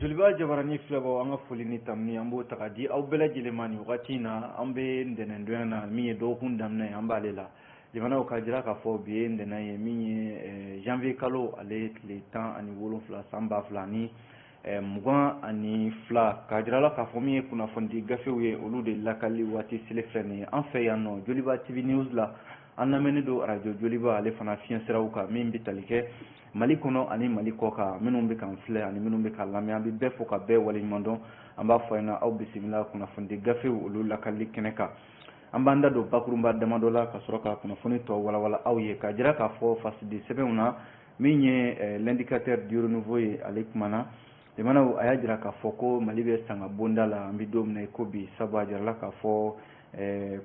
Joliba jabarani filɛbɔ an ka foli ni tamuni an b'o taga di aw bɛɛ lajɛlen ma nin wagati in na an bɛ ntɛnɛndonya na min ye dɔgɔkun daminɛ an b'ale la jamanaw ka jira k'a fɔ bi ye ntɛnɛn ye min ye janvier kalo ale tile 17 san 2022 k'a jira la k'a fɔ min ye kunnafoni gafew ye olu de lakali waati sele filɛ nin ye an fɛ yan nɔ Joliba TV News la an lamɛnni don radio Joliba ale fana fiɲɛsiraw kan min bɛ tali kɛ Mali kɔnɔ ani Mali kɔ kan minnu bɛ kan filɛ ani minnu bɛ kan lamɛn an bɛ bɛɛ fo ka bɛɛ waleɲuman dɔn an b'a fɔ ɲɛna aw bisimila kunnafoni gafew olu lakali kɛnɛ kan an b'an da don bakurunba damadɔ la ka sɔrɔ ka kunnafoni tɔ walawala aw ye ka jira k'a fɔ fasidi sɛbɛnw na min ye l'indicateur du renouveau ye ale kumana jamanaw a y'a jira k'a fɔ ko Mali bɛ sanga bonda la an bɛ don min na i ko bi sabu a jirala k'a fɔ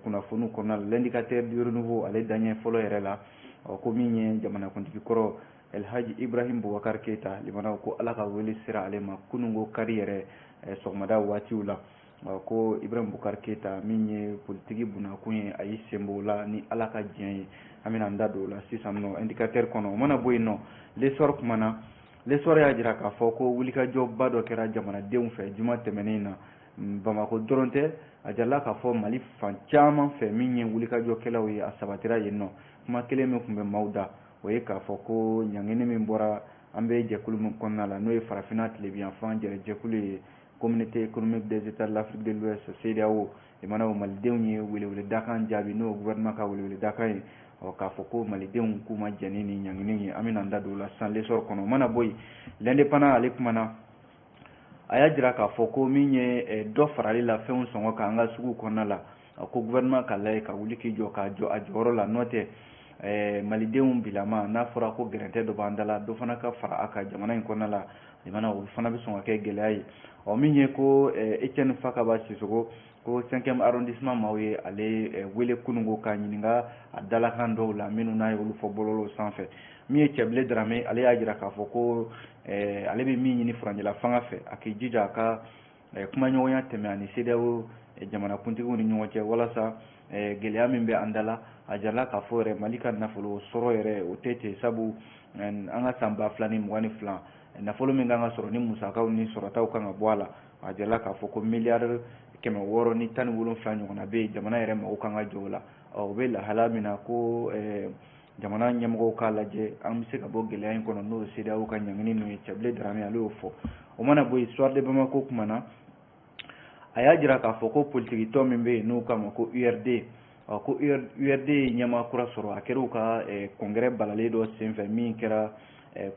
kunnafoni kɔnɔna la l'indicateur du renouveau ale daɲɛ fɔlɔ yɛrɛ la ko min ye jamanakuntigi kɔrɔ Elhaji Ibrahim Boubacar Keita limanaw ko ala ka wele sera ale ma kunungo kari yɛrɛ sɔgɔmada waatiw la ko Ibrahim Boubacar Keita min ye politiki bunakun ye a y'i senbɔ la ni ala ka diɲɛ ye an bɛna an da don o la sisan nɔ indicateur kɔnɔ o mana bɔ yen nɔ l'essor kumana l'essor y'a jira k'a fɔ ko wulikajɔba dɔ kɛra jamanadenw fɛ juma tɛmɛnen na Bamako dɔrɔn tɛ a jarala k'a fɔ Mali fan caman fɛ min ye wulikajɔkɛlaw ye a sabatira yen nɔ kuma kelen min tun bɛ maaw da o ye k'a fɔ ko ɲangini min bɔra an bɛ jɛkulu min kɔnɔna la n'o ye farafinna tilebiyanfan jɛkulu ye communauté économique des états de l'Afrique de l'Ouest CEDEAO jamanaw malidenw ye weleweledakan jaabi n'o gouvernement ka weleweledakan ye k'a fɔ ko malidenw k'u ma jɛni ni ɲangini ye an bɛna an da don o la sisan l'essor kɔnɔ o mana bɔ yen l'indépendant ale kumana a y'a jira k'a fɔ ko min ye dɔ farali la fɛnw sɔngɔ kan an ka sugu kɔnɔna la ko gouvernement ka lajɛ ka wuli k'i jɔ k'a jɔ a jɔyɔrɔ la n'o tɛ malidenw bilama n'a fɔra ko gɛrɛntɛ dɔ b'an da la dɔ fana ka fara a ka jamana in kɔnɔna la jamana o fana bɛ sɔn ka kɛ gɛlɛya ye min ye ko Etienne Fakaba Sisoko ko 5e arrondissement maaw ye ale wele kunungo k'a ɲininka a dalakan dɔw la minnu n'a ye olu fɔ bɔlɔlɔw sanfɛ min ye Cɛbile Darame ale y'a jira k'a fɔ ko ale bɛ min ɲini faranjɛla fanga fɛ a k'i jija a ka kumaɲɔgɔnya tɛmɛ ani CEDEAO jamanakuntigiw ni ɲɔgɔn cɛ walasa gɛlɛya min bɛ an da la a jarala k'a fɔ yɛrɛ Mali ka nafolo sɔrɔ yɛrɛ o tɛ ten sabu an ka san 2022 nafolo min kan ka sɔrɔ ni musakaw ni sɔrɔtaw kan ka bɔ a la a jarala k'a fɔ ko miliyari 617 ɲɔgɔnna bɛ yen jamana yɛrɛ mago kan ka jɔ o la o bɛ lahala min na ko jamana ɲɛmɔgɔw k'a lajɛ an bɛ se ka bɔ gɛlɛya in kɔnɔ n'o ye CEDEAO ka ɲangini ninnu ye Cɛbile Darame ale y'o fɔ o mana bɔ yen Soir de Bamako kumana a y'a jira k'a fɔ ko politiki tɔ min bɛ yen n'o k'a ma ko URD ko URD ye ɲɛmaa kura sɔrɔ a kɛra u ka congrès balalen dɔ senfɛ min kɛra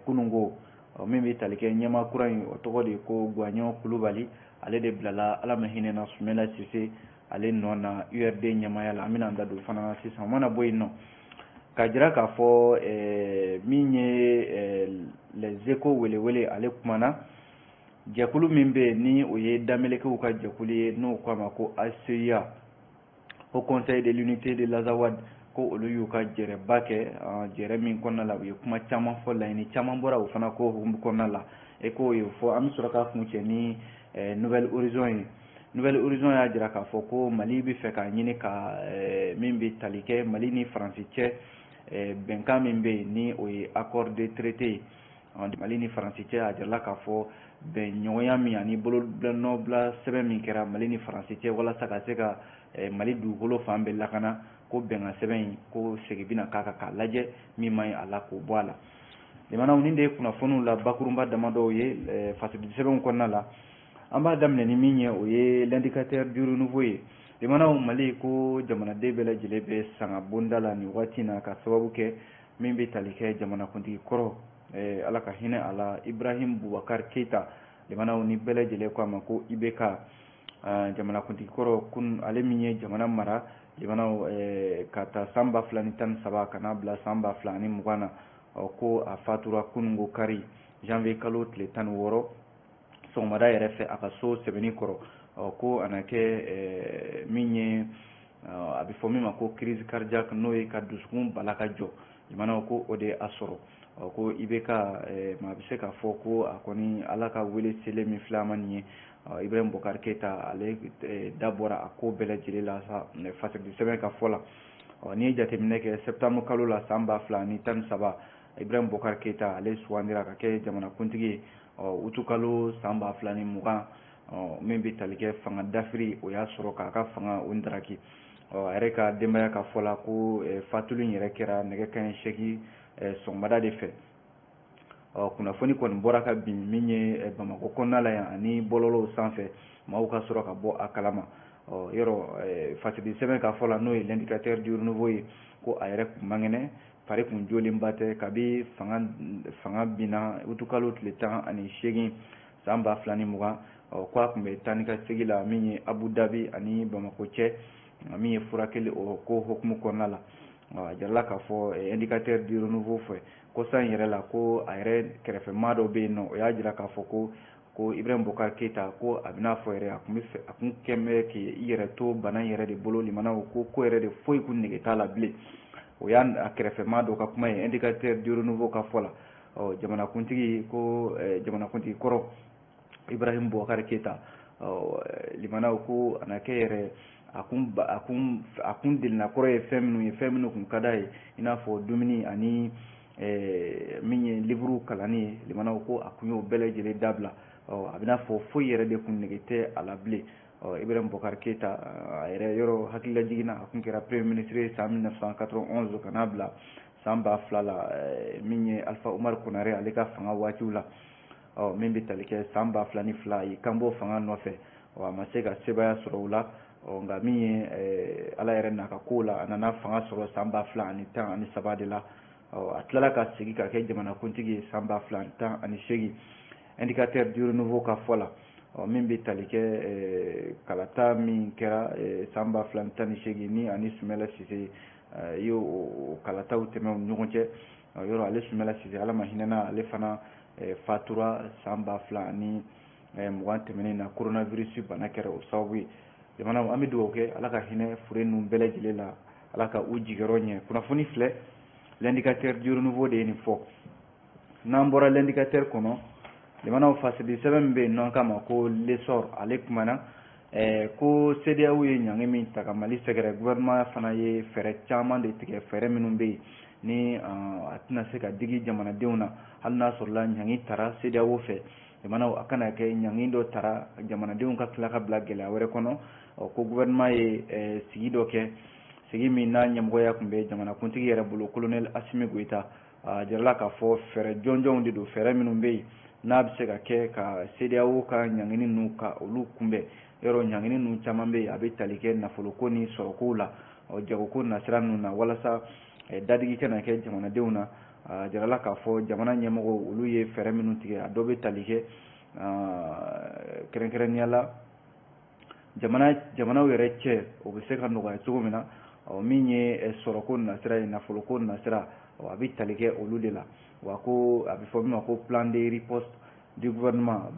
kunungo min bɛ tali kɛ ɲɛmaa kura in o tɔgɔ de ye ko Guagnon Kulubali ale de bilala ala ma hinɛ na Sumela Sise ale nɔ na URD ɲɛmaaya la an bɛna an da don fana na sisan o mana bɔ yen nɔ k'a jira k'a fɔ min ye les échos welewele ale kumana jɛkulu min bɛ yen ni o ye Damelekɛw ka jɛkulu ye n'o k'a ma ko ACEA au conseil de l'unité de l'Azawad ko olu y'u ka jɛrɛba kɛ jɛrɛ min kɔnɔna la u ye kuma caman fɔ laɲini caman bɔra o fana ko hukumu kɔnɔna la ko ye fɔ an bɛ sɔrɔ k'a kun cɛ ni Nouvelle Horizon ye Nouvelle Horizon y'a jira k'a fɔ ko Mali bɛ fɛ k'a ɲini ka min bɛ tali kɛ Mali ni Faransi cɛ bɛnkan min bɛ yen ni o ye accord de traité Mali ni Faransi cɛ a jirala k'a fɔ bɛnɲɔgɔnya min ani bolonɔbila sɛbɛn min kɛra Mali ni Faransi cɛ walasa ka se ka Mali dugukolo fan bɛɛ lakana ko bɛnkan sɛbɛn in ko segin bɛna k'a kan k'a lajɛ min man ɲi a la k'o bɔ a la limanaw nin de ye kunnafoniw la bakurunba damadɔw ye fasidi sɛbɛnw kɔnɔna la an b'a daminɛ ni min ye o ye l'indicateur du renouveau ye limanaw Mali ko jamanaden bɛɛ lajɛlen bɛ sanga bonda la nin waati na ka sababu kɛ min bɛ tali kɛ jamanakuntigi kɔrɔ ala ka hinɛ a la Ibrahim Boubacar Keita limanaw ni bɛɛ lajɛlen ko a ma ko IBK jamanakuntigi kɔrɔ kun ale min ye jamana mara limanaw ka taa san 2013 ka n'a bila san 2020 na ko a fatura kunungo kari janvier kalo tile 16 sɔgɔmada yɛrɛ fɛ a ka so sɛbɛnni kɔrɔ ko a na kɛ min ye a bɛ fɔ min ma ko crise cardiaque n'o ye ka dusukun bala ka jɔ limanaw ko o de a sɔrɔ ko IBK ma bɛ se k'a fɔ ko a kɔni ala ka wele selen min filɛ a ma nin ye Ibrahim Boubacar Keita ale da bɔra a ko bɛɛ lajɛlen la sa fasidi sɛbɛn ka fɔ la n'i ye jateminɛ kɛ septembre kalo la san 2013 Ibrahim Bokar Keita ale sugandira ka kɛ jamanakuntigi utu kalo san 2020 min bɛ tali kɛ fanga dafiri o y'a sɔrɔ k'a ka fanga o ndaraki a yɛrɛ ka denbaya ka fɔ la ko fatuli yɛrɛ kɛra nɛgɛ kanɲɛ 8 sɔgɔmada de fɛ kunnafoni kɔni bɔra ka bin min ye Bamakɔ kɔnɔna la yan ani bɔlɔlɔw sanfɛ maaw ka sɔrɔ ka bɔ a kalama yɔrɔ fasidi sɛbɛn ka fɔ la n'o ye l'indicateur du renouveau ye ko a yɛrɛ kun mangɛnɛ fari kun jolenba tɛ kabi fanga binna utukalo tile 18 san 2020 ko a kun bɛ taa ni ka segin la min ye Abu Dhabi ani Bamakɔ cɛ min ye furakɛli o ko hukumu kɔnɔna la a jarala k'a fɔ indicateur du renouveau fɛ kɔsan yɛrɛ la ko a yɛrɛ kɛrɛfɛmaa dɔ bɛ yen nɔ o y'a jira k'a fɔ ko Ibrahim Bokar Keita ko a bɛna fɔ yɛrɛ a kun kɛn bɛ k'i yɛrɛ to bana yɛrɛ de bolo limanaw ko yɛrɛ de foyi kun nege t'a la bilen o y'a kɛrɛfɛmaa dɔ ka kuma ye indicateur du renouveau ka fɔ la jamanakuntigi kɔrɔ Ibrahim Bokar Keita limanaw ko a na kɛ yɛrɛ a kun delina kɔrɔ ye fɛn minnu kun ka d'a ye i n'a fɔ dumuni ani min ye livre kalanni ye limanaw ko a kun y'o bɛɛ lajɛlen dabila a bɛna fɔ foyi yɛrɛ de kun nege tɛ a la bilen Ibrahim Bokar Keita a yɛrɛ yɔrɔ hakilila jiginna a kun kɛra premier ministre ye san 1991 ka n'a bila san 2000 la min ye Alpha Umar Konare ale ka fanga waatiw la min bɛ tali kɛ san 2002 a y'i kanbɔ fanga nɔfɛ a ma se ka sebaya sɔrɔ o la nka min ye ala yɛrɛ n'a ka kow la a nana fanga sɔrɔ san 2013 de la a tilala ka segin ka kɛ jamanakuntigi ye san 2018 indicateur du renouveau ka fɔ la min bɛ tali kɛ kalata min kɛra san 2018 ni ani Sumala Sise ye o kalataw tɛmɛ u ɲɔgɔn cɛ yɔrɔ ale Sumala Sise ala ma hinɛna ale fana fatura san 2020 tɛmɛnen na coronavirus bana kɛra o sababu ye jamana an bɛ dugawu kɛ ala ka hinɛ fure ninnu bɛɛ lajɛlen la ala ka u jigiyɔrɔ ɲɛ kunnafoni filɛ l'indicateur du renouveau de ye nin fɔ n'an bɔra l'indicateur kɔnɔ jamanaw fasidi sɛbɛn min bɛ yen nɔ kama ko l'essor ale kumana ko CEDEAO ye ɲangi min ta ka Mali sɛgɛrɛ gouvernement fana ye fɛɛrɛ caman de tigɛ fɛɛrɛ minnu bɛ yen ni a tɛna se ka digi jamanadenw na hali n'a sɔrɔla ɲangi tara CEDEAO fɛ jamanaw a kana kɛ ɲangi dɔ tara jamanadenw ka tila ka bila gɛlɛya wɛrɛ kɔnɔ ko gouvernement ye sigi dɔ kɛ sigi min n'a ɲɛmɔgɔya tun bɛ jamanakuntigi yɛrɛ bolo colonel Asimi Goita a jarala k'a fɔ fɛɛrɛ jɔnjɔnw de don fɛɛrɛ minnu bɛ yen n'a bɛ se ka kɛ ka CEDEAO ka ɲangini ninnu ka olu kunbɛn yɔrɔ ɲangini ninnu caman bɛ yen a bɛ tali kɛ nafoloko ni sɔrɔkow la jagoko nasira ninnu na walasa dadigi kana kɛ jamanadenw na a jarala k'a fɔ jamana ɲɛmɔgɔw olu ye fɛɛrɛ minnu tigɛ a dɔ bɛ tali kɛ kɛrɛnkɛrɛnnenya la jamanaw yɛrɛ cɛ o bɛ se ka nɔgɔya cogo min na min ye sɔrɔko nasira ye nafoloko nasira a bɛ tali kɛ olu de la wa ko a bɛ fɔ min ma ko plan de riposte du gouvernement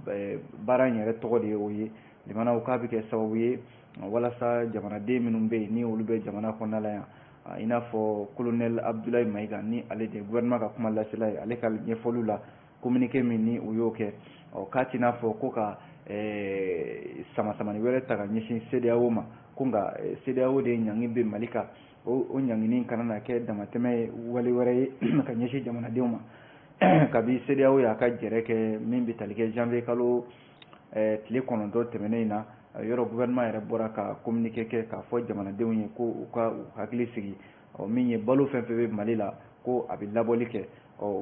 baara in yɛrɛ tɔgɔ de ye o ye jamanaw k'a bɛ kɛ sababu ye walasa jamanaden minnu bɛ yen ni olu bɛ jamana kɔnɔna la yan i n'a fɔ colonel Abdoulaye Maïga ni ale de gouvernement ka kuma lasela ye ale ka ɲɛfɔliw la communiqué min ni u y'o kɛ k'a t'i n'a fɔ ko ka sama-samani wɛrɛ ta ka ɲɛsin CEDEAO ma ko nka CEDEAO de ɲangi bɛ Mali kan o ɲangini kana na kɛ damatɛmɛ wale wɛrɛ ye ka ɲɛsin jamanadenw ma kabi CEDEAO y'a ka jɛrɛ kɛ min bɛ tali kɛ janvier kalo tile 9 tɛmɛnen in na yɔrɔ gouvernement yɛrɛ bɔra ka communiqué kɛ k'a fɔ jamanadenw ye ko u ka u hakili sigi min ye balo fɛn fɛn bɛ Mali la ko a bɛ labɔli kɛ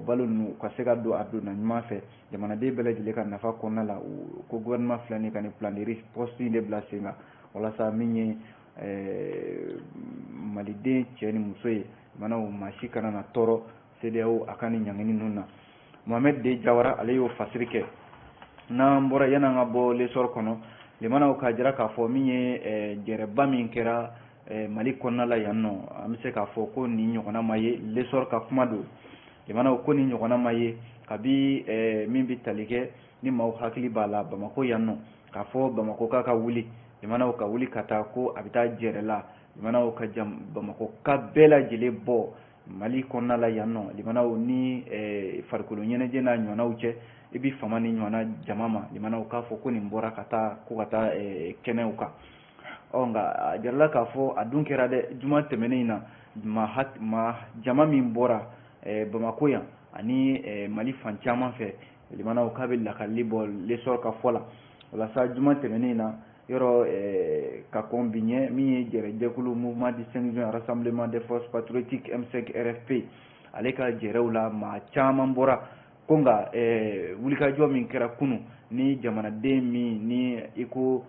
balo ninnu ka se ka don a donna ɲuman fɛ jamanaden bɛɛ lajɛlen ka nafa kɔnɔna la ko gouvernement filɛ nin ka nin plan de riposte de bila sen kan walasa min ye maliden cɛ ni muso ye jamanaw maa si kana na tɔɔrɔ CEDEAO a ka nin ɲangini ninnu na Mohamed De Jawara ale y'o fasiri kɛ n'an bɔra yan'an ka bɔ l'essor kɔnɔ limanaw k'a jira k'a fɔ min ye gɛrɛba min kɛra Mali kɔnɔna la yan nɔ an bɛ se k'a fɔ ko nin ɲɔgɔnna ma ye l'essor ka kuma don limanaw ko nin ɲɔgɔnna ma ye kabi min bɛ tali kɛ ni maaw hakili b'a la Bamako yan nɔ k'a fɔ Bamako k'a ka wuli limanaw ka wuli ka taa ko a bɛ taa jɛrɛ la limanaw ka Bamako ka bɛɛ lajɛlen bɔ Mali kɔnɔna la yan nɔ limanaw ni farikolo ɲɛnajɛ n'a ɲɔgɔnnaw cɛ i bɛ fama ni ɲɔgɔnna jama ma limanaw k'a fɔ ko nin bɔra ka taa kɛnɛw kan nka a jarala k'a fɔ a dun kɛra dɛ juma tɛmɛnen in na jama min bɔra Bamako yan ani Mali fan caman fɛ limanaw k'a bɛ lakali bɔ l'essor ka fɔ la wala sa juma tɛmɛnen na yɔrɔ ka kɔn bi ɲɛ min ye jɛkulu mouvement du 5 juin rassemblement des forces patriotiques M5 RFP ale ka jɛrɛw la maa caman bɔra ko nka wulikajɔ min kɛra kunu ni jamanaden min ni iko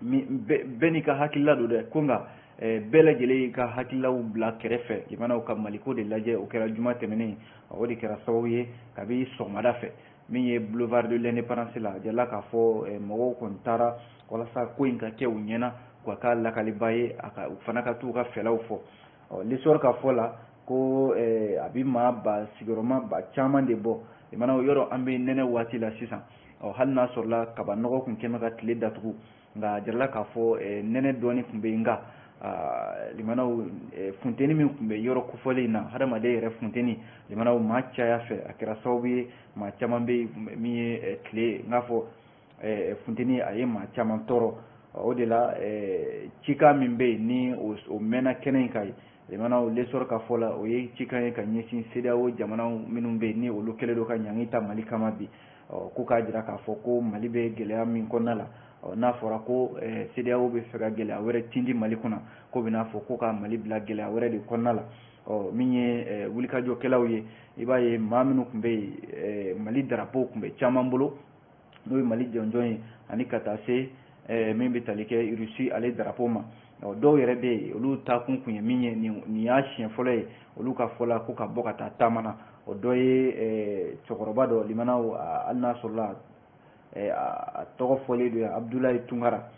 bɛɛ n'i ka hakilila don dɛ ko nka bɛɛ lajɛlen ka hakilaw bila kɛrɛfɛ jamanaw ka maliko de lajɛ o kɛra juma tɛmɛnen o de kɛra sababu ye kabi sɔgɔmada fɛ min ye boulevard de l'indépendance la jala k'a fɔ mɔgɔw kɔni taara walasa ko in ka kɛ u ɲɛna k'a ka lakaliba ye u fana ka t'u ka fɛlaw fɔ l'histoire ka fɔ la ko a bi maa ba sigiyɔrɔma ba caman de bɔ limanaw yɔrɔ an bɛ nɛnɛ waati la sisan hali n'a sɔrɔla kaba nɔgɔ kun kɛmɛ ka tile datugu nka jarala k'a fɔ nɛnɛ dɔɔni tun bɛ yen nka limanaw funteni min tun bɛ yɔrɔ kofɔlen in na hadamaden yɛrɛ funteni limanaw maa caya fɛ a kɛra sababu ye maa caman bɛ min ye tile n'a fɔ funteni a ye maa caman tɔɔrɔ o de la cika min bɛ yen ni o mɛnna kɛnɛ in kan limanaw l'essor ka fɔ la o ye cikan ye ka ɲɛsin CEDEAO jamanaw minnu bɛ yen ni olu kɛlen don ka ɲangi ta Mali kama bi ko k'a jira k'a fɔ ko Mali bɛ gɛlɛya min kɔnɔna la n'a fɔra ko CEDEAO bɛ fɛ ka gɛlɛya wɛrɛ tindi Mali kɔnɔ ko bɛ n'a fɔ ko ka Mali bila gɛlɛya wɛrɛ de kɔnɔna la min ye wulikajɔkɛlaw ye i b'a ye maa minnu tun bɛ yen Mali drapeau tun bɛ caman bolo n'o ye Mali jɔnjɔn ye ani ka taa se min bɛ tali kɛ Russie ale drapeau ma dɔw yɛrɛ bɛ yen olu taakun kun ye min ye nin y'a siɲɛ fɔlɔ ye olu ka fɔ la ko ka bɔ ka taa taama na o dɔ ye cɛkɔrɔba dɔ limanaw hali n'a sɔrɔla a tɔgɔ fɔlen don Abdulaye Tunkara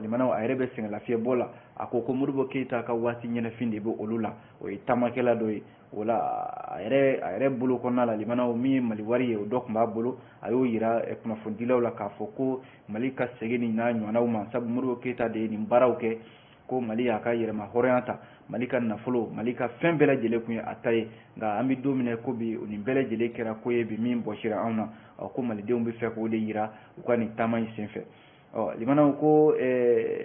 limanaw a yɛrɛ bɛ sɛgɛnlafiɲɛbɔ la a ko Modibo Keyita ka waati ɲɛnafin de bɛ olu la o ye taamakɛla dɔ ye o la a yɛrɛ bolo kɔnɔna la limanaw min ye Mali wari ye o dɔ tun b'a bolo a y'o yira kunnafonidilaw la k'a fɔ ko Mali ka segin nin n'a ɲɔgɔnnaw ma sabu Modibo Keyita de ye nin baaraw kɛ ko Mali y'a ka yɛrɛma hɔrɔnya ta Mali ka nafolo Mali ka fɛn bɛɛ lajɛlen kun ye a ta ye nka an bɛ don min na ko bi nin bɛɛ lajɛlen kɛra ko ye bi min bɔsira anw na ko malidenw bɛ fɛ k'o de yira u ka nin taama in senfɛ limanaw ko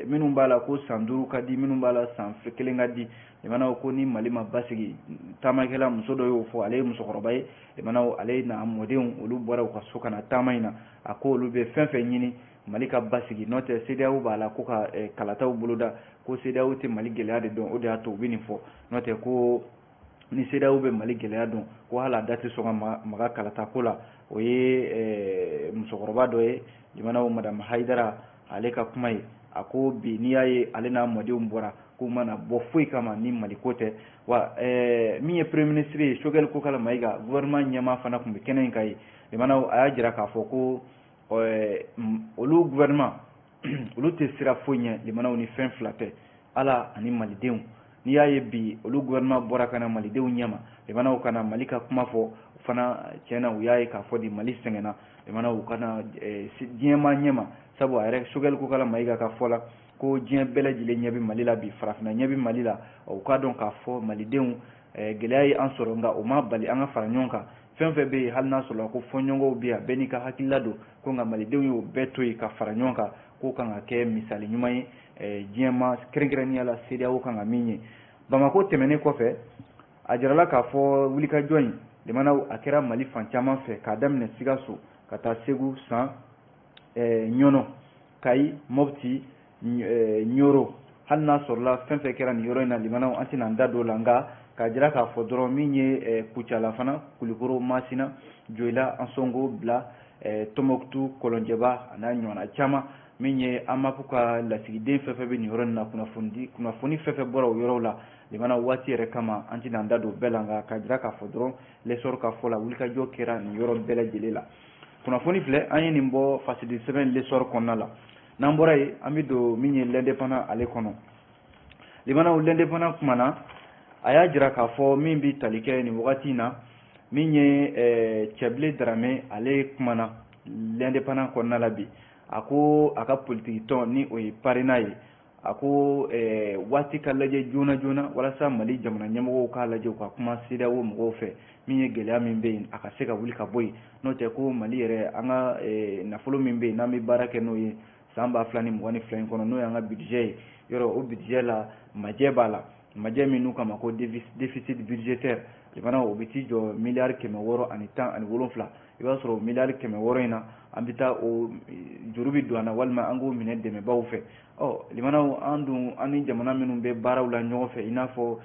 minnu b'a la ko san 5 ka di minnu b'a la san 1 ka di limanaw ko ni Mali ma basigi taamakɛla muso dɔ y'o fɔ ale ye musokɔrɔba ye limanaw ale n'a mɔdenw olu bɔra u ka so ka na taama in na a ko olu bɛ fɛn fɛn ɲini Mali ka basigi n'o tɛ CEDEAO b'a la ko ka kalataw boloda ko CEDEAO tɛ Mali gɛlɛya de dɔn o de y'a to u bɛ nin fɔ n'o tɛ ko ni CEDEAO bɛ Mali gɛlɛya dɔn ko hali a da tɛ sɔn ka maga kalatako la o ye musokɔrɔba dɔ ye limanaw Madame Haidara ale ka kuma ye a ko bi n'i y'a ye ale n'a mɔdenw bɔra k'u mana bɔ foyi kama ni Mali ko tɛ wa min ye premier ministre ye Choguel Kokala Mayiga gouvernement ɲɛmaa fana tun bɛ kɛnɛ in kan ye limanaw a y'a jira k'a fɔ ko olu gouvernement olu tɛ sira foyi ɲɛ limanaw ni fɛn fila tɛ Ala ani malidenw n'i y'a ye bi olu gouvernement bɔra ka na malidenw ɲɛma limanaw kana Mali ka kuma fɔ fana tiɲɛna u y'a ye k'a fɔ di Mali sɛgɛnna limanaw u kana diɲɛmaa ɲɛma sabu a yɛrɛ Choguel Kokala Mayiga ka fɔ la ko diɲɛ bɛɛ lajɛlen ɲɛ bɛ Mali la bi farafinna ɲɛ bɛ Mali la u k'a dɔn k'a fɔ malidenw gɛlɛya ye an sɔrɔ nka o ma bali an ka fara ɲɔgɔn kan fɛn fɛn bɛ yen hali n'a sɔrɔ ko fɔɲɔgɔnw bɛ yan bɛɛ n'i ka hakilila don ko nka malidenw y'o bɛɛ to yen ka fara ɲɔgɔn kan k'o kan ka kɛ misali ɲuman ye diɲɛma kɛrɛnkɛrɛnnenya la CEDEAO kan ka min ye Bamako tɛmɛnen kɔfɛ a jirala k'a fɔ wulikajɔ in limanaw a kɛra Mali fan caman fɛ k'a daminɛ Sikaso ka taa Segu San Ɲɔnɔ Kayi Mopti Ɲoro hali n'a sɔrɔla fɛn fɛn kɛra nin yɔrɔ in na limanaw an tɛna an da don o la nka k'a jira k'a fɔ dɔrɔn min ye Kucala fana Kulikoro Masina Joyila Ansongo Bila Tɔnbukutu Kɔlɔnjɛba a n'a ɲɔgɔnna caman min ye AMAP ka lasigiden fɛn fɛn bɛ nin yɔrɔ in na kunnafoni fɛn fɛn bɔra o yɔrɔw la limanaw waati yɛrɛ kama an tɛna an da don bɛɛ la nka k'a jira k'a fɔ dɔrɔn l'essor ka fɔ la wulikajɔ kɛra nin yɔrɔ bɛɛ lajɛlen la kunnafoni filɛ an ye nin bɔ fasidi sɛbɛn l'essor kɔnɔna la n'an bɔra yen an bɛ don min ye l'indépendant ale kɔnɔ limanaw l'indépendant kumana a y'a jira k'a fɔ min bɛ tali kɛ nin wagati in na min ye Cɛbilen Darame ale kumana l'indépendant kɔnɔna la bi a ko a ka politique tɔn ni o ye parrainage ye a ko waati ka lajɛ joona joona walasa Mali jamana ɲɛmɔgɔw k'a lajɛ u ka kuma CEDEAO mɔgɔw fɛ min ye gɛlɛya min bɛ yen a ka se ka wuli ka bɔ yen n'o tɛ ko Mali yɛrɛ an ka nafolo min bɛ yen n'an bɛ baara kɛ n'o ye san 2022 in kɔnɔ n'o y'an ka budget ye yɔrɔ o budget la majɛ b'a la majɛ min n'u kama ko déficit budgétaire limana o biti jɔ miliyari 617 ani wolonfila i b'a sɔrɔ miliyari 600 in na an bɛ taa o juru bi don an na walima an k'o minɛ dɛmɛbaw fɛ limanaw an dun an ni jamana minnu bɛ baaraw la ɲɔgɔn fɛ i n'a fɔ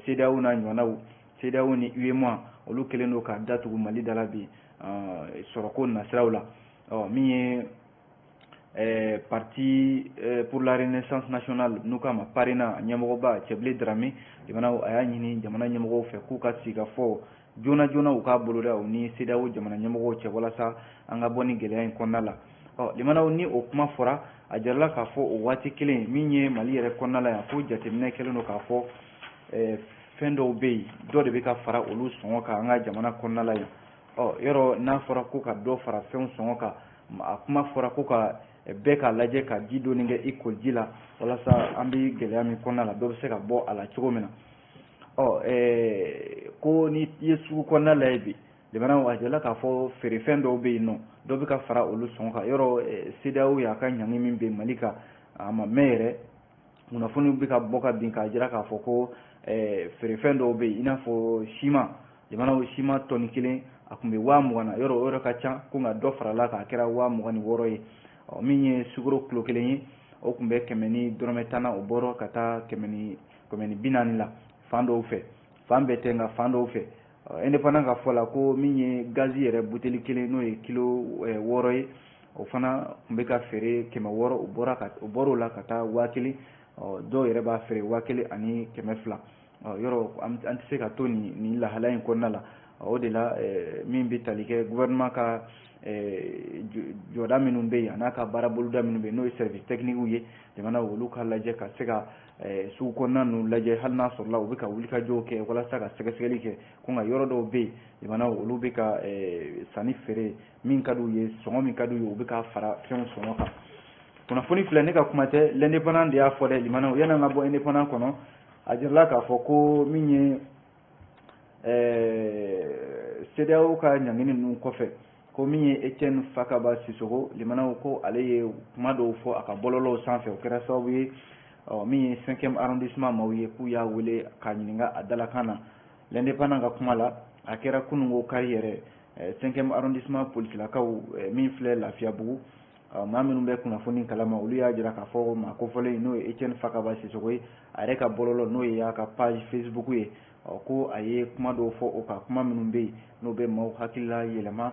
CEDEAO n'a ɲɔgɔnnaw CEDEAO ni UEMOA olu kɛlen don ka datugu Mali da la bi sɔrɔko nasiraw la min ye parti pour la renaissance nationale n'u k'a ma parena ɲɛmɔgɔba Cɛbilen Darame limanaw a y'a ɲini jamana ɲɛmɔgɔw fɛ k'u ka sigi ka fɔ joona joona u k'a boloda u ni CEDEAO jamana ɲɛmɔgɔw cɛ walasa an ka bɔ ni gɛlɛya in kɔnɔna la limanaw ni o kuma fɔra a jarala k'a fɔ o waati kelen min ye Mali yɛrɛ kɔnɔna la yan ko jateminɛ kɛlen don k'a fɔ fɛn dɔw bɛ yen dɔ de bɛ ka fara olu sɔngɔ kan an ka jamana kɔnɔna la yan yɔrɔ n'a fɔra ko ka dɔ fara fɛnw sɔngɔ kan a kuma fɔra ko ka bɛɛ k'a lajɛ ka ji dɔɔni kɛ i koliji la walasa an bɛ gɛlɛya min kɔnɔna la dɔ bɛ se ka bɔ a la cogo min na ko ni i ye sugu kɔnɔna lajɛ bi limanaw a jarala k'a fɔ feerefɛn dɔw bɛ yen nɔ dɔ bɛ ka fara olu sɔngɔ kan yɔrɔ CEDEAO y'a ka ɲangi min bɛ Mali kan a ma mɛn yɛrɛ kunnafoniw bɛ ka bɔ ka bin k'a jira k'a fɔ ko feerefɛn dɔw bɛ yen i n'a fɔ siman limanaw siman tɔni 1 a tun bɛ 20,000 na yɔrɔ o yɔrɔ ka ca ko nka dɔ farala k'a kɛra 26,000 ye min ye sukaro kilo 1 ye o tun bɛ 100 ni dɔrɔmɛ 10 na o bɔra ka taa 100 ni 40 la fan dɔw fɛ fan bɛɛ tɛ nka fan dɔw fɛ indépendant ka fɔ la ko min ye gazi yɛrɛ buteli 1 n'o ye kilo 6 ye o fana tun bɛ ka feere 600 o bɔr'o la ka taa 1000 dɔw yɛrɛ b'a feere 1000 ani 200 yɔrɔ an tɛ se ka to nin lahala in kɔnɔna la o de la min bɛ tali kɛ gouvernement ka jɔda minnu bɛ yen a n'a ka baara boloda minnu bɛ yen n'o ye service technique ye jamana olu ka lajɛ ka se ka sugu kɔnɔna ninnu lajɛ hali n'a sɔrɔla u bɛ ka wulikajɔw kɛ walasa ka sɛgɛsɛgɛli kɛ ko nka yɔrɔ dɔw bɛ yen jamana olu bɛ ka sanni feere min ka d'u ye sɔngɔ min ka d'u ye u bɛ ka fara fɛnw sɔngɔ kan kunnafoni filɛ ne ka kuma tɛ l'indépendant de y'a fɔ dɛ limanaw yanni an ka bɔ indépendant kɔnɔ a jarala k'a fɔ ko min ye CEDEAO ka ɲangini ninnu kɔfɛ ko min ye Etienne Fakaba Sisoko limanaw ko ale ye kuma dɔw fɔ a ka bɔlɔlɔw sanfɛ o kɛra sababu ye min ye 5e arrondissement maaw ye k'u y'a wele k'a ɲininka a dalakan na l'indépendant ka kuma la a kɛra kunungo kari yɛrɛ 5e arrondissement polisilakaw min filɛ Lafiyabugu maa minnu bɛ kunnafoni kalama olu y'a jira k'a fɔ maa kofɔlen n'o ye Etienne Fakaba Sisoko ye a yɛrɛ ka bɔlɔlɔ n'o ye a ka page Facebook ye ko a ye kuma dɔw fɔ o ka kuma minnu bɛ yen n'o bɛ maaw hakilila yɛlɛma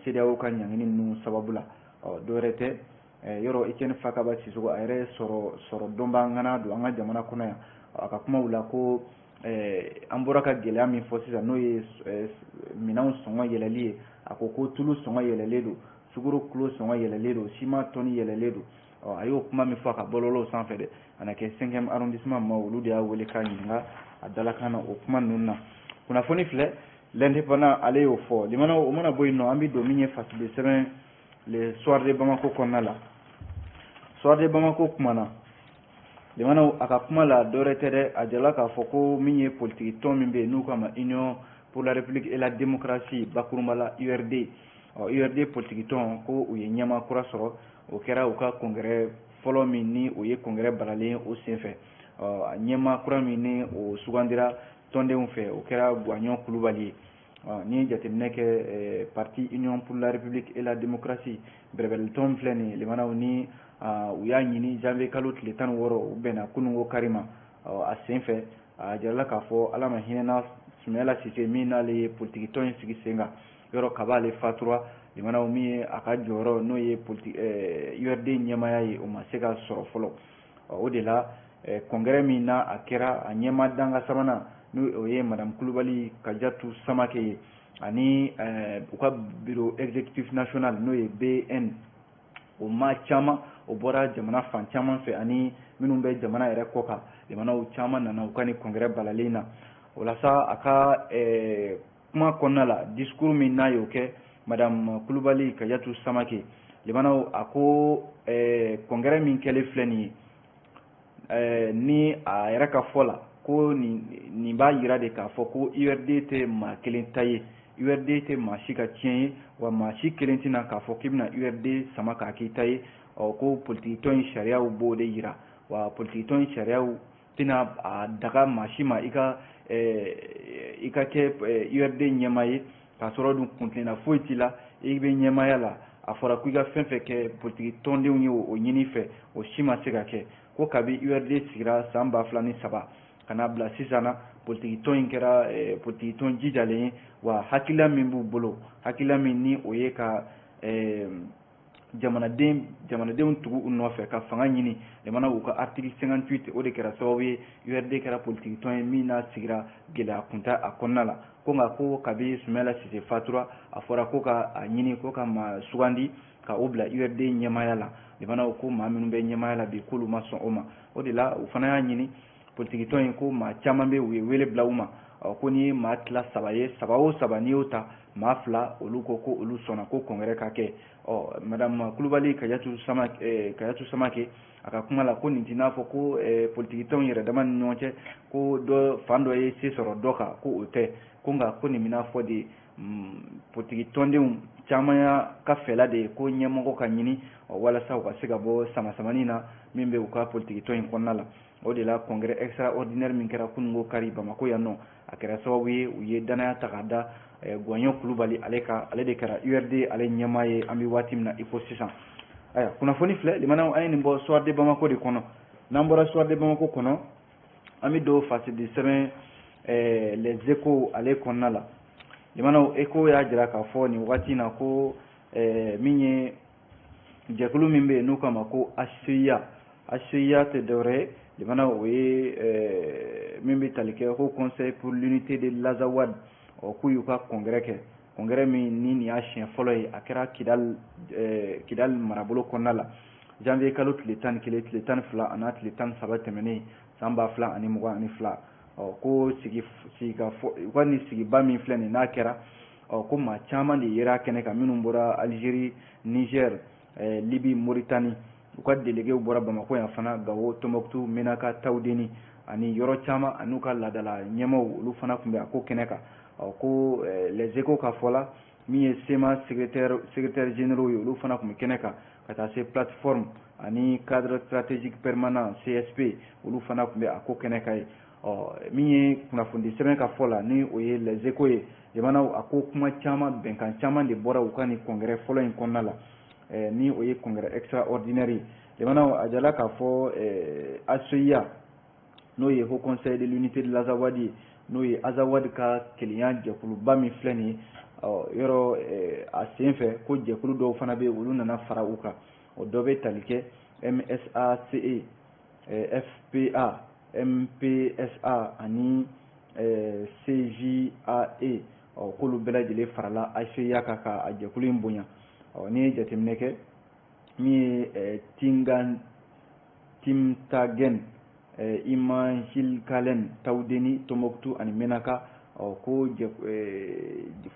CEDEAO ka ɲangini ninnu sababu la dɔwɛrɛ tɛ yɔrɔ Etienne Fakaba Sisoko a yɛrɛ sɔrɔ dɔnba ŋana don an ka jamana kɔnɔ yan a ka kumaw la ko an bɔra ka gɛlɛya min fɔ sisan n'o ye minɛnw sɔngɔ yɛlɛli ye a ko tulu sɔngɔ yɛlɛlen don sukaro kilo sɔngɔ yɛlɛlen don siman tɔni yɛlɛlen don a y'o kuma min fɔ a ka bɔlɔlɔw sanfɛ dɛ a na kɛ 5e arrondissement ma olu de y'a wele k'a ɲininka a dalakan na o kuma ninnu na kunnafoni filɛ l'indépendant ale y'o fɔ limanaw o mana bɔ yen nɔ an bɛ don min ye fasile sɛbɛn le soir de Bamako kɔnɔna la soir de Bamako kuma na limanaw a ka kuma la dɔwɛrɛ tɛ dɛ a jarala k'a fɔ ko min ye politique tɔn min bɛ yen n'u k'a ma Union pour la République et la démocratie bakurunba la URD URD politique tɔn ko u ye ɲɛmaa kura sɔrɔ o kɛra u ka congrès fɔlɔ min ni o ye congrès balalen o senfɛ ɲɛmaa kura min ni o sugandira tɔndenw fɛ o kɛra Guagnon Kulubali ye ni jateminɛ kɛ parti Union pour la République et la démocratie bɛrɛbɛrɛli tɔn filɛ nin limanaw ni u y'a ɲini janvier kalo tile 16 u bɛnna kunungo kari ma a senfɛ a jarala k'a fɔ ala ma hinɛna Sumayala Sise min n'ale ye politique tɔn in sigi sen kan yɔrɔ kaba ale fatura limanaw min ye a ka jɔyɔrɔ n'o ye URD ɲɛmaaya ye o ma se ka sɔrɔ fɔlɔ o de la congrès min na a kɛra a ɲɛmaa danga sabanan n'o ye madame Kulubali Kajatu Samake ye ani u ka bureau exécutif national n'o ye BN o maa caman o bɔra jamana fan caman fɛ ani minnu bɛ jamana yɛrɛ kɔ kan limanaw caman nana u ka ni congrès balalen na o la sa a ka kuma kɔnɔna la discours min n'a y'o kɛ madame Kulubali Kajatu Samake limanaw a ko congrès min kɛlen filɛ nin ye ni a yɛrɛ ka fɔ la ko nin b'a yira de k'a fɔ ko URD tɛ maa kelen ta ye URD tɛ maa si ka tiɲɛ ye wa maa si kelen tɛna k'a fɔ k'i bɛna URD sama k'a k'i ta ye ko politique tɔn in sariyaw b'o de yira wa politique tɔn in sariyaw tɛna a daga maa si ma i ka i ka kɛ URD ɲɛmaa ye k'a sɔrɔ dun kuntilenna foyi t'i la i bɛ ɲɛmaaya la a fɔra ko i ka fɛn fɛn kɛ politiki tɔndenw ye o ɲini fɛ o si ma se ka kɛ ko kabi URD sigira san 2003 ka n'a bila sisan na politiki tɔn in kɛra politiki tɔn jijalen ye wa hakilila min b'u bolo hakilila min ni o ye ka jamanadenw tugu u nɔfɛ ka fanga ɲini jamana u ka article 58 o de kɛra sababu ye URD kɛra politiki tɔn ye min n'a sigira gɛlɛya kunta a kɔnɔna la ko nka ko kabi Sumala Sise fatura a fɔra ko ka a ɲini ko ka maa sugandi ka o bila URD ɲɛmaaya la jamana ko maa minnu bɛ ɲɛmaaya la bi k'olu ma sɔn o ma o de la u fana y'a ɲini politiki tɔn in ko maa caman bɛ u ye wele bila u ma ko ni maa tila saba ye saba o saba n'i y'o ta maa fila olu ko ko olu sɔnna ko kɔngɛrɛ ka kɛ madame Kulubali Kajatu Samake a ka kuma la ko nin t'i n'a fɔ ko politiki tɔnw yɛrɛ dama ni ɲɔgɔn cɛ ko dɔ fan dɔ ye se sɔrɔ dɔ kan ko o tɛ ko nka ko nin bɛna fɔ de politiki tɔndenw caman y'a ka fɛla de ye ko ɲɛmɔgɔ ka ɲini walasa u ka se ka bɔ samasamani na min bɛ u ka politiki tɔn in kɔnɔna la o de la congrès extraordinaire min kɛra kunungo kari Bamako yan nɔ a kɛra sababu ye u ye danaya ta k'a da Gwanyo Kulubali ale de kɛra URD ale ɲɛmaa ye an bɛ waati min na i ko sisan aya kunnafoni filɛ limanaw an ye nin bɔ Soir de Bamako de kɔnɔ n'an bɔra Soir de Bamako kɔnɔ an bɛ don fasidi sɛbɛn les échos ale kɔnɔna la limanaw écho y'a jira k'a fɔ nin waati in na ko min ye jɛkulu min bɛ yen n'u k'a ma ko HCIA tɛ dɔwɛrɛ ye limanaw o ye min bɛ tali kɛ ko conseil pour l'unité de l'Azawad k'u y'u ka congrès kɛ congrès min ni nin y'a siɲɛ fɔlɔ ye a kɛra Kidal marabolo kɔnɔna la janvier kalo tile 11 tile 12 a n'a tile 13 tɛmɛnen san 2022 ko u ka nin sigiba min filɛ nin n'a kɛra ko maa caman de yera kɛnɛ kan minnu bɔra Algérie Niger Libye Mauritanie u ka délégués bɔra Bamako yan fana Gawo Tombouctou Menaka Tawdeni ani yɔrɔ caman an'u ka laadala ɲɛmaaw olu fana tun bɛ a ko kɛnɛ kan ko les échos ka fɔ la min ye SEMA secrétaire généraux ye olu fana tun bɛ kɛnɛ kan ka taa se plateforme ani cadre stratégique permanent CSP olu fana tun bɛ a ko kɛnɛ kan ye min ye kunnafoni sɛbɛn ka fɔ la ni o ye les échos ye jamanaw a ko kuma caman bɛnkan caman de bɔra u ka nin congrès fɔlɔ in kɔnɔna la ni o ye congrès extraordinaire ye jamanaw a jala k'a fɔ HCIA n'o ye Haut Conseil de l'Unité de l'Azawad ye n'o ye Azawad ka kelenya jɛkuluba min filɛ nin ye yɔrɔ a sen fɛ ko jɛkulu dɔw fana bɛ olu nana fara u kan o dɔ bɛ tali kɛ MSACE FPA MPSA ani CJAE k'olu bɛɛ lajɛlen farala HCIA kan ka a jɛkulu in bonya n'i ye jateminɛ kɛ min ye Timtagen Imahilkalen Tawdeni Tombouctou ani Menaka ko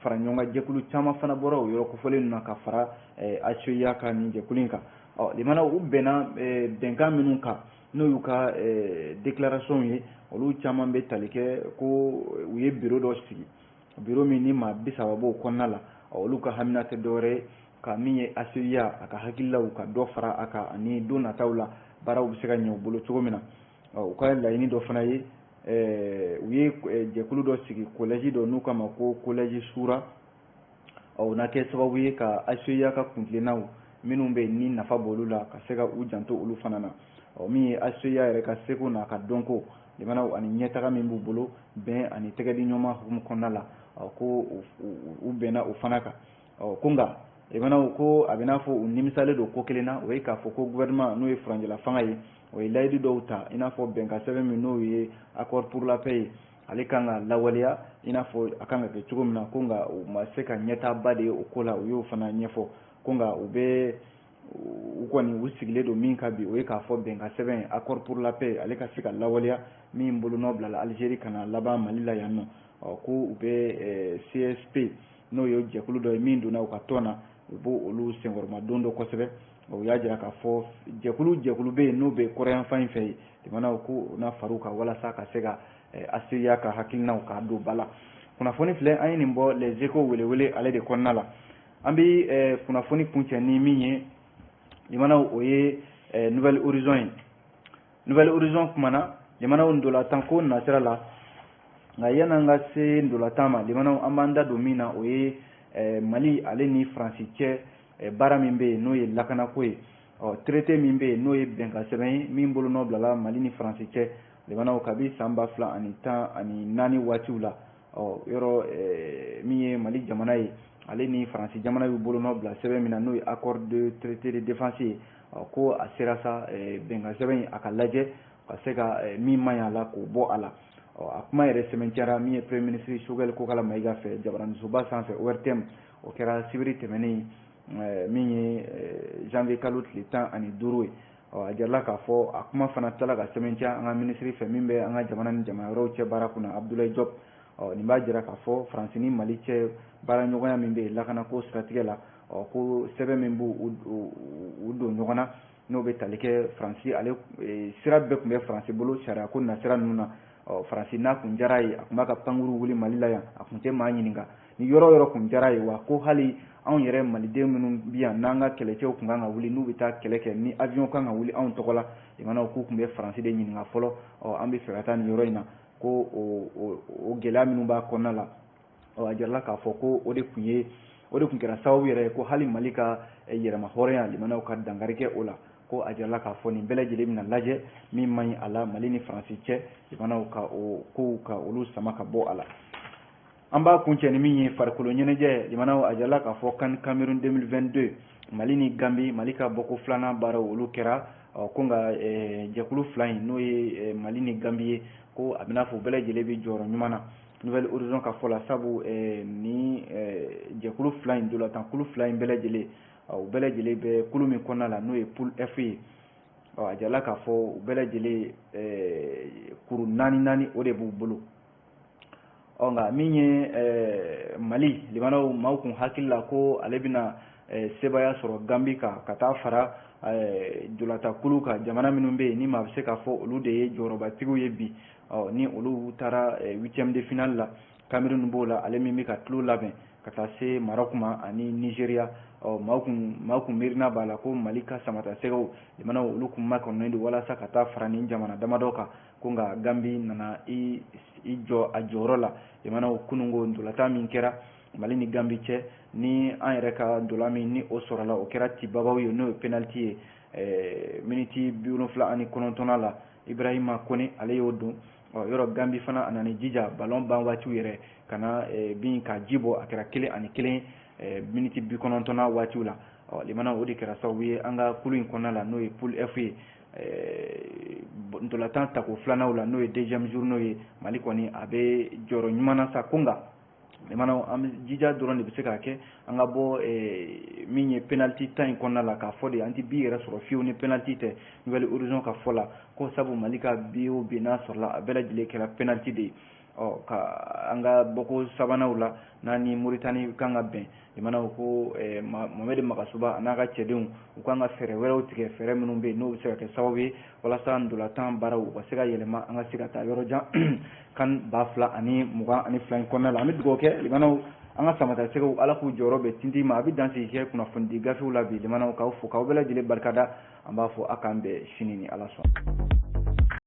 fara ɲɔgɔn jɛkulu caman fana bɔra o yɔrɔ kofɔlen na ka fara HCIA ka nin jɛkulu in kan limana u bɛnna bɛnkan minnu kan n'o y'u ka déclaration ye olu caman bɛ tali kɛ ko u ye bureau dɔ sigi bureau min ni maa 30 b'o kɔnɔna la olu ka hamina tɛ dɔwɛrɛ ka min ye HCIA a ka hakililaw ka dɔ fara a kan ani don nataw la baaraw bɛ se ka ɲɛ u bolo cogo min na u ka laɲini dɔ fana ye u ye jɛkulu dɔ sigi collège dɔ n'u k'a ma ko collège Soura o na kɛ sababu ye ka HCIA ka kuntilennaw minnu bɛ ni nafa b'olu la ka se ka u janto olu fana na min ye HCIA yɛrɛ ka seko n'a ka dɔnko jamanaw ani ɲɛtaga min b'u bolo bɛn ani tɛgɛdi ɲɔgɔn hukumu kɔnɔna la ko u bɛnna o fana kan ko nka jamanaw ko a bɛ n'a fɔ u nimisalen don ko kelen na o ye k'a fɔ ko gouvernement n'o ye furanjɛla fanga ye o ye layidu dɔw ta i n'a fɔ bɛnkan sɛbɛn min n'o ye accord pour la paix ye ale kan ka lawaleya i n'a fɔ a kan ka kɛ cogo min na ko nka u ma se ka ɲɛtaaba de ye o ko la u y'o fana ɲɛfɔ ko nka u kɔni u sigilen don min ka bi o ye k'a fɔ bɛnkan sɛbɛn accord pour la paix ale ka se ka lawaleya min bolonɔ bilala Algérie kana laban Mali la yan nɔ ko u bɛ CSP n'o ye jɛkulu dɔ ye min donna u ka tɔn na u b'o olu senkɔrɔma don dɔ kosɛbɛ u y'a jira k'a fɔ jɛkulu bɛ yen n'o bɛ kɔrɔyanfan in fɛ yen jamanaw ko n'a far'u kan walasa ka se ka HCIA ka hakilinaw k'a don ba la kunnafoni filɛ an ye nin bɔ les échos welewele ale de kɔnɔna la an bɛ kunnafoni kuncɛ ni min ye jamanaw o ye Nouvelle Horizon ye Nouvelle Horizon kumana jamanaw ndolantan ko nasira la nka yana nga se ndolatan ma limanaw an b'an da don min na o ye Mali ale ni Faransi cɛ baara min bɛ yen n'o ye lakanako ye traité min bɛ yen n'o ye bɛnkan sɛbɛn ye min bolonɔ bilala Mali ni Faransi cɛ limanaw kabi san 2014 waatiw la yɔrɔ min ye Mali jamana ye ale ni Faransi jamana y'u bolonɔ bila sɛbɛn min na n'o ye accord de traité de défense ye ko a sera sa bɛnkan sɛbɛn a ka lajɛ ka se ka min man ɲi a la k'o bɔ a la a kuma yɛrɛ sɛbɛntiyara min ye premier ministre Choguel Kokala Mayiga fɛ jabaranisoba sanfɛ ORTM o kɛra sibiri tɛmɛnen min ye janvier kalo tile 15 ye a jarala k'a fɔ a kuma fana tilala ka sɛbɛntiya an ka ministre fɛ min bɛ an ka jamana ni jamana wɛrɛw cɛ baara kunna Abdoulaye Diop nin b'a jira k'a fɔ Faransi ni Mali cɛ baara ɲɔgɔnya min bɛ yen lakanako siratigɛ la ko sɛbɛn min b'u don ɲɔgɔn na n'o bɛ tali kɛ Faransi ale sira bɛɛ tun bɛ Faransi bolo sariya ko nasira ninnu na Faransi n'a kun diyara ye a tun b'a ka pankuru wuli Mali la yan a tun tɛ maa ɲininka ni yɔrɔ yɔrɔ kun diyara ye wa ko hali anw yɛrɛ maliden minnu bi yan n'an ka kɛlɛcɛw kun kan ka wuli n'u bɛ taa kɛlɛ kɛ ni avion kan ka wuli anw tɔgɔ la limanaw k'u tun bɛ Faransi de ɲininka fɔlɔ an bɛ fɛ ka taa nin yɔrɔ in na ko o gɛlɛya minnu b'a kɔnɔna la a jarala k'a fɔ ko o de kun kɛra sababu yɛrɛ ye ko hali Mali ka yɛrɛma hɔrɔnya limanaw ka dankari kɛ o la ko a jarala k'a fɔ nin bɛɛ lajɛlen bɛna lajɛ min man ɲi a la Mali ni Faransi cɛ limanaw ka o kow ka olu sama ka bɔ a la an b'a kuncɛ ni min ye farikolo ɲɛnajɛ limanaw a jarala k'a fɔ CAN Cameroun 2022 Mali ni Gambi Mali ka bɔko filanan baaraw olu kɛra ko nka jɛkulu fila in n'o ye Mali ni Gambi ye ko a bɛna fɔ bɛɛ lajɛlen bɛ jɔyɔrɔ ɲuman na Nouvelle Horizon ka fɔ la sabu ni jɛkulu fila in dolatankulu fila in bɛɛ lajɛlen u bɛɛ lajɛlen bɛ kulu min kɔnɔna la n'o ye poule F ye a jarala k'a fɔ u bɛɛ lajɛlen kuru 4 o de b'u bolo nka min ye Mali limanaw maaw kun hakili la ko ale bɛna sebaya sɔrɔ Gambi ka taa fara dolatakulu ka jamana minnu bɛ yen ni maa bɛ se k'a fɔ olu de ye jɔyɔrɔbatigiw ye bi ni olu taara 8e de finale la Cameroun b'o la ale min bɛ ka tulo labɛn ka taa se Maroc ma ani Nigeria maaw kun miirina b'a la ko Mali ka samata sɛgɛw limanaw olu kun makɔnɔnen don walasa ka taa fara nin jamana damadɔ kan ko nka Gambi nana i jɔ a jɔyɔrɔ la limanaw kunungo ndolatan min kɛra Mali ni Gambi cɛ ni an yɛrɛ ka ndola min ni o sɔrɔla o kɛra tibabaw ye n'o ye penalty ye miniti 79 la Ibrahima Kone ale y'o don yɔrɔ Gambi fana a nana jija ballon ban waatiw yɛrɛ kana bin ka ji bɔ a kɛra 1-1 miniti 90 waatiw la limanaw o de kɛra sababu ye an ka kulu in kɔnɔna la n'o ye poule F ye ndolatan tako filanaw la n'o ye 2e journée ye Mali kɔni a bɛ jɔyɔrɔ ɲuman na sa ko nka limanaw an jija dɔrɔn de bɛ se k'a kɛ an ka bɔ min ye penalty tan in kɔnɔna la k'a fɔ de an tɛ bi yɛrɛ sɔrɔ fiyewu ni penalty tɛ Nouvelle Horizon ka fɔ la ko sabu Mali ka bi o bi n'a sɔrɔla a bɛɛ lajɛlen kɛra penalty de ye ka an ka bɔko sabananw la n'a ni Mauritanie kan ka bɛn limanaw ko Mohamed Magasuba n'a ka cɛdenw u kan ka fɛɛrɛ wɛrɛw tigɛ fɛɛrɛ minnu bɛ yen n'o bɛ se ka kɛ sababu ye walasa ndolatan baaraw u ka se ka yɛlɛma an ka se ka taa yɔrɔ jan CAN 2022 in kɔnɔna la an bɛ dugawu kɛ limanaw an ka samata sɛgɛw ala k'u jɔyɔrɔ bɛ tintin ma a bɛ dansigi kɛ kunnafoni gafew la bi limanaw k'aw fo k'aw bɛɛ lajɛlen barikada an b'a fɔ a k'an bɛn sini ni ala sɔnna